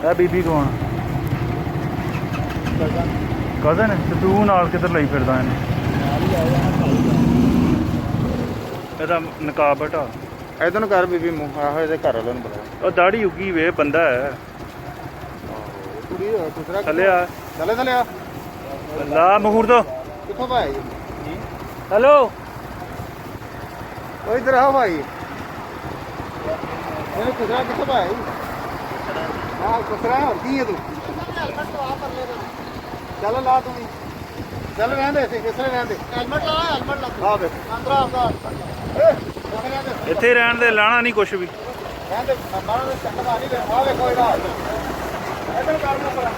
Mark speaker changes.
Speaker 1: ਇਹ ਬੀਬੀ ਕੌਣ? ਕਜ਼ਨ ਤੇ ਤੂੰ ਨਾਲ ਕਿੱਧਰ ਲਈ ਫਿਰਦਾ ਇਹਨੂੰ? ਇਹਦਾ ਨਕਾਬ ਹਟਾ।
Speaker 2: ਇਧਰ ਨੂੰ ਕਰ ਬੀਬੀ ਮੂੰਹ। ਆਹੋ ਇਹਦੇ ਘਰ ਵਾਲਿਆਂ ਨੂੰ ਬੁਲਾ।
Speaker 1: ਉਹ ਦਾੜੀ ਉੱਗੀ ਵੇ, ਬੰਦਾ ਹੈ।
Speaker 2: ਕੁੜੀ ਦੂਸਰਾ
Speaker 1: ਥੱਲੇ ਆ।
Speaker 2: ਥੱਲੇ ਆ।
Speaker 1: ਲਾ ਮਹੂਰ ਦੋ।
Speaker 2: ਕਿੱਥੋਂ ਭਾਈ?
Speaker 1: ਹੈਲੋ
Speaker 2: ਉਹ ਇਧਰ ਆ ਭਾਈ। ਇਹਨੇ ਕੁਸਰਾ ਕਿੱਥੋਂ ਭਾਈ? ਹਾਂ ਕੁਸਰਾ ਹੋਰ ਕੀ ਹੈ ਤੂੰ? ਚੱਲ ਲਾ ਤੂੰ ਵੀ। ਚੱਲ ਰਹਿੰਦੇ ਇੱਥੇ ਕਿਸਰੇ ਰਹਿੰਦੇ। ਹੈਲਮਟ ਲਾ ਆ ਵੇ ਅੰਦਰ ਆਉਂਦਾ।
Speaker 1: ਇੱਥੇ ਰਹਿਣ ਦੇ, ਲਾਣਾ ਨਹੀਂ ਕੁਛ ਵੀ।
Speaker 2: ਰਹਿੰਦੇ ਮਾਰਾਂ ਦੇ ਚੱਕਦਾ ਨਹੀਂ ਆ ਵੇ ਕੋਈ ਨਾ। ਇਧਰ ਕਰ ਨਾ ਪਰਾ।